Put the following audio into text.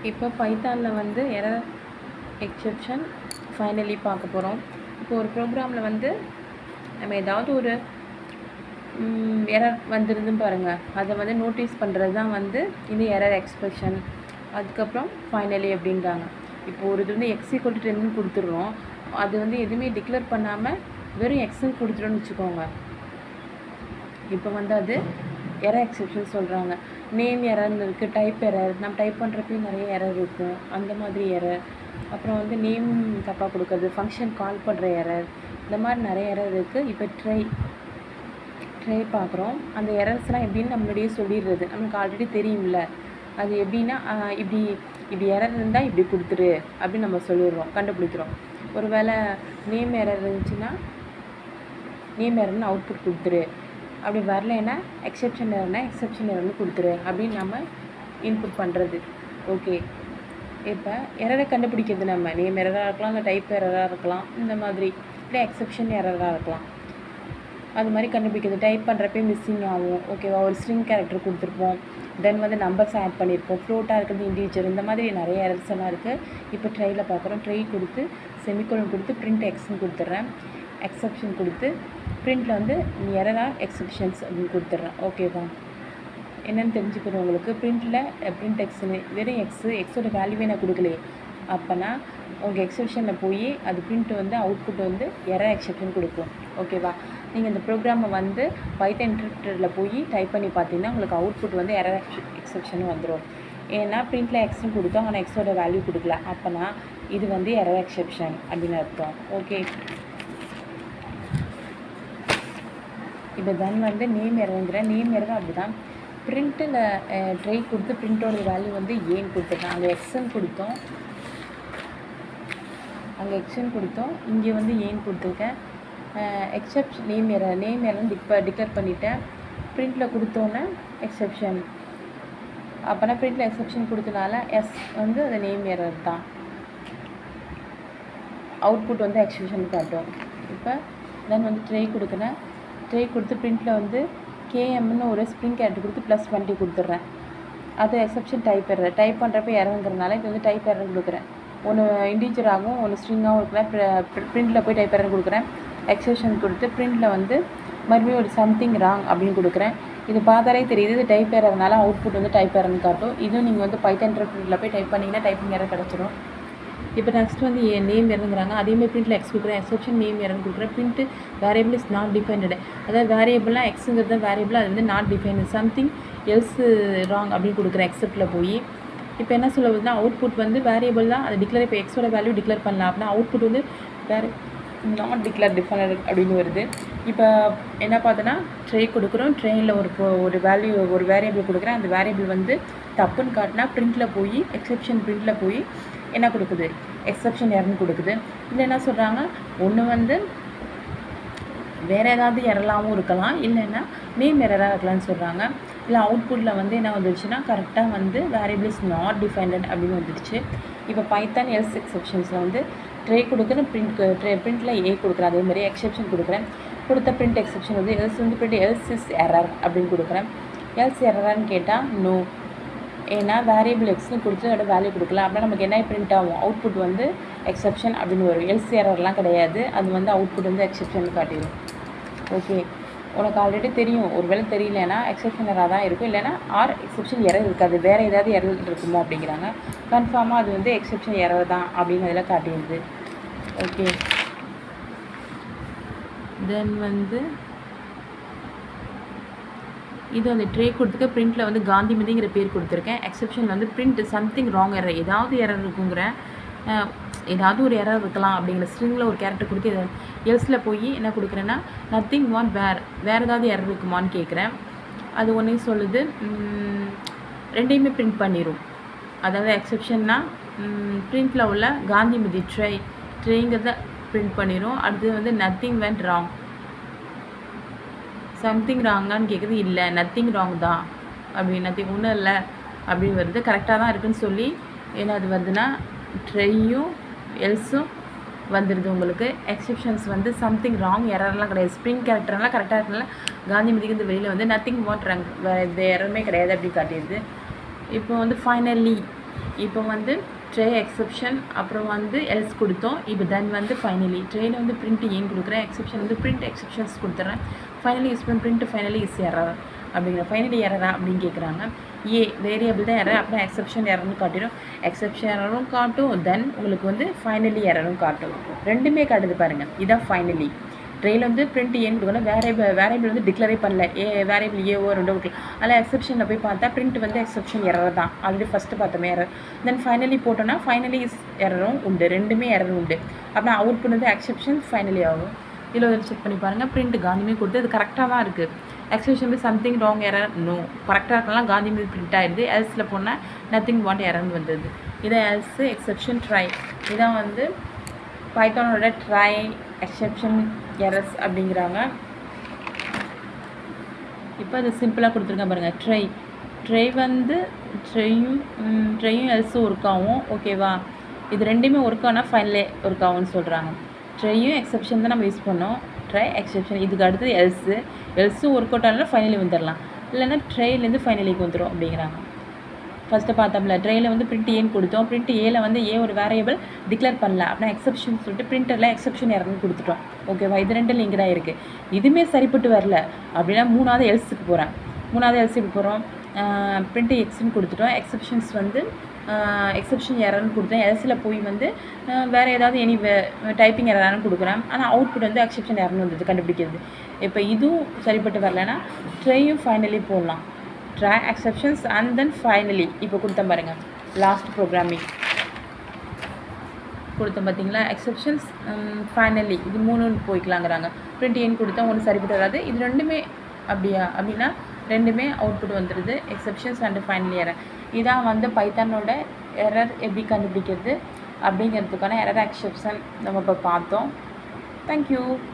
இப்போ பைத்தானில் வந்து error exception finally பார்க்க போகிறோம். இப்போ ஒரு ப்ரோக்ராமில் வந்து நம்ம ஏதாவது ஒரு எரர் வந்துருதுன்னு பாருங்கள், அதை வந்து நோட்டீஸ் பண்ணுறது தான் வந்து இந்த எரர் எக்ஸ்பிரஷன். அதுக்கப்புறம் ஃபைனலி அப்படின்றாங்க. இப்போ ஒரு இது வந்து x = 10 கொடுத்துட்றோம். அது வந்து எதுவுமே டிக்ளேர் பண்ணாமல் வெறும் எக்ஸ்ன்னு கொடுத்துட்டோன்னு வச்சுக்கோங்க. இப்போ வந்து அது எரர் எக்ஸெப்ஷன் சொல்கிறாங்க. நேம் எரர்னு இருக்குது, டைப் எரர், நம்ம டைப் பண்ணுறப்பையும் நிறைய எரர் இருக்கும், அந்த மாதிரி எரர். அப்புறம் வந்து நேம் தப்பாக கொடுக்குறது, ஃபங்க்ஷன் கால் பண்ணுற எரர், இந்த மாதிரி நிறைய எரர் இருக்குது. இப்போ ட்ரை பார்க்குறோம். அந்த எரர்ஸ்லாம் எப்படின்னு நம்மளுடைய சொல்லிடுறது நமக்கு ஆல்ரெடி தெரியும்ல. அது எப்படின்னா இப்படி எரர் இருந்தால் இப்படி கொடுத்துரு அப்படின்னு நம்ம சொல்லிடுறோம், கண்டுபிடிக்கிறோம். ஒரு வேளை நேம் எரர் இருந்துச்சுன்னா நேம் எரர்னு அவுட்புட் கொடுத்துரு, அப்படி வரலைன்னா எக்ஸெப்ஷன் எரர்னு கொடுத்துரு அப்படின்னு நம்ம இன்புட் பண்ணுறது. ஓகே, இப்போ எரரை கண்டுபிடிக்கிறது நம்ம நேம் எரராக இருக்கலாம், இல்லை டைப் எரராக இருக்கலாம், இந்த மாதிரி, இல்லை எக்ஸெப்ஷன் எரராக இருக்கலாம். அது மாதிரி கண்டுபிடிக்கிறது. டைப் பண்ணுறப்பே மிஸ்ஸிங் ஆகும். ஓகேவா, ஒரு ஸ்ட்ரிங் கேரக்டர் கொடுத்துருப்போம், தென் வந்து நம்பர்ஸ் ஆட் பண்ணியிருப்போம், ஃப்ளோட்டாக இருக்கிறது இன்டீஜர், இந்த மாதிரி நிறைய எரர்ஸ் எல்லாம் இருக்குது. இப்போ ட்ரையில் பார்க்குறோம். ட்ரை கொடுத்து செமிகோலன் கொடுத்து பிரிண்ட் எக்ஸ்ன்னு கொடுத்துட்றேன், எக்ஸெப்ஷன் கொடுத்து பிரிண்டில் வந்து எரரா எக்ஸெப்ஷன்ஸ் அப்படின்னு கொடுத்துட்றேன். ஓகேவா, என்னென்னு தெரிஞ்சுக்கணும் உங்களுக்கு. பிரிண்டில் பிரிண்ட் எக்ஸ்ன்னு வெறும் எக்ஸோட வேல்யூவே நான் கொடுக்கலையே, அப்போனா உங்கள் எக்ஸெப்ஷனில் போய் அது பிரிண்ட் வந்து அவுட்புட் வந்து எரர் எக்ஸெப்ஷன் கொடுக்கும். ஓகேவா, நீங்கள் இந்த ப்ரோக்ராமை வந்து பைத்தன் இன்டர்பிரட்டரில் போய் டைப் பண்ணி பார்த்தீங்கன்னா உங்களுக்கு அவுட்புட் வந்து எரர் எக்ஸெப்ஷன் வந்துடும். ஏன்னா பிரிண்டில் எக்ஸ்ன்னு கொடுத்தோம், ஆனால் எக்ஸோட வேல்யூ கொடுக்கல, அப்போனா இது வந்து எரர் எக்ஸெப்ஷன் அப்படின்னு அர்த்தம். ஓகே, இப்போ தென் வந்து நேம் எரருங்கிற நேம் எரர் அப்படி தான். பிரிண்ட்டில் ட்ரை கொடுத்து பிரிண்ட்டோட வேல்யூ வந்து ஏன்னு கொடுத்துருக்கேன், அங்கே எக்ஸ்ன்னு கொடுத்தோம், இங்கே வந்து ஏன்னு கொடுத்துருக்கேன். எக்ஸெப்ஷன் நேம் எரர்னு டிக்ளேர் பண்ணிட்டேன். பிரிண்ட்டில் கொடுத்தோன்னே எக்ஸெப்ஷன், அப்போனா பிரிண்ட்டில் எக்ஸெப்ஷன் கொடுத்தனால எஸ் வந்து அது நேம் எரர் தான், அவுட்புட் வந்து எக்ஸெப்ஷன் காட்டும். இப்போ தென் வந்து ட்ரை கொடுக்குறேன். ட்ரை கொடுத்து பிரிண்ட்டில் வந்து கேஎம்னு ஒரு ஸ்ப்ரிங் கேரக்டர் கொடுத்து +20 கொடுத்துட்றேன். அது எக்ஸெப்ஷன் டைப் எரர். டைப் பண்ணுறப்ப எரருங்கிறதுனால இது வந்து டைப் எரர் கொடுக்குறேன். ஒன்று இன்டீஜராகவும் ஒன்று ஸ்ட்ரிங்காகவும் இருக்கிறேன். பிரிண்ட்டில் போய் டைப் எரர் கொடுக்குறேன், எக்ஸெப்ஷன் கொடுத்து பிரிண்ட்டில் வந்து மறுபடியும் ஒரு சம்திங் ராங் அப்படின்னு கொடுக்குறேன். இது பார்த்தாலே தெரியுது இது டைப் எரர்னால அவுட்புட் வந்து டைப் எரர்னு காட்டும். இதுவும் நீங்கள் வந்து பைத்தன் இன்டர்பிரட்டரில் போய் டைப் பண்ணிங்கன்னா டைப்பிங் எரர் கிடச்சிரும். இப்போ நெக்ஸ்ட் வந்து நேம் எரருங்கிறாங்க. அதேமாதிரி பிரிண்ட்டில் எக்ஸ் கொடுக்குறேன், எக்ஸெப்ஷன் நேம் எரர்னு கொடுக்குறேன். Print variable is not defined, அதாவது வேரியபிள்லாம் எக்ஸுங்கிறது வேரியபிள், அது வந்து not defined, something else wrong அப்படின்னு கொடுக்குறேன் எக்ஸெப்டில் போய். இப்போ என்ன சொல்லுவதுன்னா அவுட்புட் வந்து வேரியபிள் தான், அது டிக்ளேர், இப்போ எக்ஸோட வேல்யூ டிக்ளேர் பண்ணலாம் அப்படின்னா அவுட்புட் வந்து வேறு நாட் டிக்ளேர் டிஃபைன்டு அப்படின்னு வருது. இப்போ என்ன பார்த்தோன்னா ட்ரை கொடுக்குறோம், ட்ரெயினில் ஒரு வேல்யூ ஒரு வேரியபிள் கொடுக்குறேன், அந்த வேரியபிள் வந்து தப்புன்னு காட்டினா பிரிண்ட்டில் போய் எக்ஸெப்ஷன் பிரிண்ட்டில் போய் என்ன கொடுக்குது, எக்ஸெப்ஷன் எரர்னு கொடுக்குது. இதில் என்ன சொல்கிறாங்க, ஒன்று வந்து வேறு ஏதாவது எரலாகவும் இருக்கலாம், இல்லைன்னா நேம் எரராக இருக்கலாம்னு சொல்கிறாங்க. இல்லை அவுட்புட்டில் வந்து என்ன வந்துடுச்சுன்னா கரெக்டாக வந்து வேரியபிள் இஸ் நாட் டிஃபைன்டு அப்படின்னு வந்துடுச்சு. இப்போ பைத்தான் எல்ஸ் எக்ஸெப்ஷன்ஸில் வந்து ட்ரை கொடுக்குறேன், பிரிண்ட்டில் ஏ கொடுக்குறேன், அதே மாதிரி எக்ஸெப்ஷன் கொடுக்குறேன். கொடுத்த பிரிண்ட் எக்ஸெப்ஷன் வந்து எல்ஸ் வந்து பிரிண்ட் எல்ஸ் இஸ் எரர் அப்படின்னு கொடுக்குறேன். எல்ஸ் எரரான்னு கேட்டால் நோ, ஏன்னா வேரியபிள் எக்ஸ்னு கொடுத்து அதோட வேல்யூ கொடுக்கல, அப்படின்னா நமக்கு என்ன பிரிண்ட் ஆகும், அவுட்புட் வந்து எக்ஸெப்ஷன் அப்படின்னு வரும். எல்ஸ் எரர்லாம் கிடையாது, அது வந்து அவுட்புட் வந்து எக்ஸெப்ஷன் காட்டிடும். ஓகே, உனக்கு ஆல்ரெடி தெரியும், ஒரு வேளை தெரியலனா எக்ஸெப்ஷன் எரராக தான் இருக்கும், இல்லைனா எக்ஸெப்ஷன் எரர் இருக்காது, வேறு ஏதாவது எரர் இருக்குமோ அப்படிங்கிறாங்க. கன்ஃபார்மாக அது வந்து எக்ஸெப்ஷன் எரர் தான் அப்படின்னு அதில் காட்டிடுது. ஓகே, தென் வந்து இது வந்து ட்ரே கொடுத்துக்க பிரிண்ட்டில் வந்து காந்திமதிங்கிற பேர் கொடுத்துருக்கேன். எக்ஸெப்ஷன் வந்து பிரிண்ட் சம்திங் ராங் எரர், ஏதாவது எரர் இருக்குங்கிற, ஏதாவது ஒரு எரர் இருக்கலாம் அப்படிங்கிற ஸ்ட்ரிங்கில் ஒரு கேரக்டர் கொடுத்து இதை எல்ஸில் போய் என்ன கொடுக்குறேன்னா நத்திங் வான் வேறு ஏதாவது எரர் இருக்குமான்னு கேட்குறேன். அது ஒன்றையும் சொல்லுது, ரெண்டையுமே பிரிண்ட் பண்ணிடும். அதாவது எக்ஸெப்ஷன்னா பிரிண்ட்டில் உள்ள காந்திமதி ட்ரைங்கிறத பிரிண்ட் பண்ணிடும். அடுத்து வந்து நத்திங் வென்ட் ராங், சம்திங் ராங்கான்னு கேட்குது, இல்லை நத்திங் ராங் தான் அப்படி, நத்திங் ஒன்றும் இல்லை அப்படின்னு வருது. கரெக்டாக தான் இருக்குதுன்னு சொல்லி என்ன அது வருதுன்னா ட்ரையும் எல்ஸும் வந்துடுது உங்களுக்கு. எக்ஸெப்ஷன்ஸ் வந்து சம்திங் ராங் எரர்லாம் கிடையாது, ஸ்ப்ரிங் கேரக்டர்லாம் கரெக்டாக இருக்கனால காந்திமதிக்கு இந்த வெளியில் வந்து நத்திங் வாட் ராங், வேறு எந்த எரருமே கிடையாது அப்படி காட்டிடுது. இப்போ வந்து ஃபைனலி இப்போ வந்து ட்ரே எக்ஸெப்ஷன் அப்புறம் வந்து எல்ஸ் கொடுத்தோம். இப்போ தென் வந்து ஃபைனலி ட்ரேயில் வந்து பிரிண்ட் ஏன் கொடுக்குறேன், எக்ஸெப்ஷன் வந்து பிரிண்ட் எக்ஸெப்ஷன்ஸ் கொடுத்துட்றேன். ஃபைனலி யூஸ் பண்ணி பிரிண்ட் ஃபைனலி இஸ் எரர் அப்படிங்கிற ஃபைனலி எரரா அப்படின்னு கேட்குறாங்க. வேரியபிள் தான் எரர், அப்புறம் எக்ஸெப்ஷன் எரர்னு காட்டிடும். எக்ஸெப்ஷன் எரரும் காட்டும், தென் உங்களுக்கு வந்து ஃபைனலி எரரும் காட்டும். ரெண்டுமே காட்டுது பாருங்கள். இதுதான் ஃபைனலி. ட்ரேயில் வந்து பிரிண்ட் ஏன்னு கொடுக்கணும். வேரியபிள் வந்து டிக்ளரே பண்ணல, வேரியபிள் ஏவோ ரெண்டோ கொடுக்கலாம். அதில் எக்ஸெப்ஷனில் போய் பார்த்தா பிரிண்ட் வந்து எக்ஸெப்ஷன் எரர் தான். ஆல்ரெடி ஃபஸ்ட்டு பார்த்தோமே எரர். தென் ஃபைனலி போட்டோன்னா ஃபைனலி எரரும் உண்டு, ரெண்டுமே எரர் உண்டு. அப்படின்னா அவுட்புட் வந்து எக்ஸெப்ஷன் ஃபைனலி ஆகும். இதில் வந்து செக் பண்ணி பாருங்கள். பிரிண்ட் காந்திமே கொடுத்து அது கரெக்டாக தான் இருக்குது. எக்ஸெப்ஷன் வந்து சம்திங் ராங் எரர் நோ, கரெக்டாக இருக்கலாம். காந்தி மீது பிரிண்ட் ஆகிடுது. எல்ஸில் போனால் நத்திங் வாட் எரர்னு வந்தது. இதான் எல்ஸு எக்ஸெப்ஷன் ட்ரை. இதான் வந்து பைத்தானோட ட்ரை எக்ஸெப்ஷன் எரர்ஸ் அப்படிங்கிறாங்க. இப்போ அது சிம்பிளாக கொடுத்துருக்கேன் பாருங்கள். ட்ரை வந்து ட்ரையும் எல்ஸும் ஒர்க் ஆகும். ஓகேவா? இது ரெண்டுமே ஒர்க் ஆனால் ஃபைனலே ஒர்க் ஆகும்னு சொல்கிறாங்க. ட்ரையும் எக்ஸெப்ஷன் தான் நம்ம யூஸ் பண்ணோம். Try exception. இதுக்கு அடுத்தது எல்ஸும் ஒர்க் அவுட் ஆனால் ஃபைனலி வந்துடலாம். இல்லைன்னா ட்ரைலேருந்து ஃபைனலிக்கு வந்துடும் அப்படிங்கிறாங்க. ஃபஸ்ட்டு பார்த்தோம்ல, ட்ரையில் வந்து பிரிண்ட் ஏன்னு கொடுத்தோம். பிரிண்ட் ஏல வந்து ஒரு வேரியபிள் டிக்ளேர் பண்ணல அப்படின்னா எக்ஸெப்ஷன் சொல்லிட்டு பிரிண்டரில் எக்ஸெப்ஷன் எரர்னு கொடுத்துட்டோம். ஓகேவா? இது ரெண்டு லிங்க் தான் இருக்குது. இதுவுமே சரிப்பட்டு வரல அப்படின்னா மூணாவது எல்ஸுக்கு போகிறேன். மூணாவது எல்ஸுக்கு போகிறோம். பிரிண்ட் எக்ஸ்ன்னு கொடுத்துட்டோம். எக்ஸெப்ஷன்ஸ் வந்து எக்ஸெப்ஷன் எரர்னு கொடுத்தேன். எல்ஸில் போய் வந்து வேறு ஏதாவது டைப்பிங் எரர்னு கொடுக்குறேன். ஆனால் அவுட்புட் வந்து எக்ஸெப்ஷன் எரர்னு வந்தது கண்டுபிடிக்கிறது. இப்போ இதுவும் சரிப்பட்டு வரலைன்னா ட்ரையும் ஃபைனலி போடலாம். Try exceptions and then finally. இப்போ கொடுத்தேன் பாருங்கள். லாஸ்ட் ப்ரோக்ராமிங் கொடுத்தோம் பார்த்தீங்களா? எக்ஸெப்ஷன்ஸ் ஃபைனலி இது 3 போய்க்கலாங்கிறாங்க. பிரிண்ட் ஏன்னு கொடுத்தா ஒன்று சரிப்பட்டு வராது. இது ரெண்டுமே அப்படின்னா ரெண்டுமே அவுட்புட் வந்துடுது. Exceptions and finally error. இதான் வந்து பைத்தானோட எரர் எப்படி கண்டுபிடிக்கிறது அப்படிங்கிறதுக்கான எரர் எக்ஸெப்ஷன் நம்ம இப்போ பார்த்தோம். தேங்க்யூ.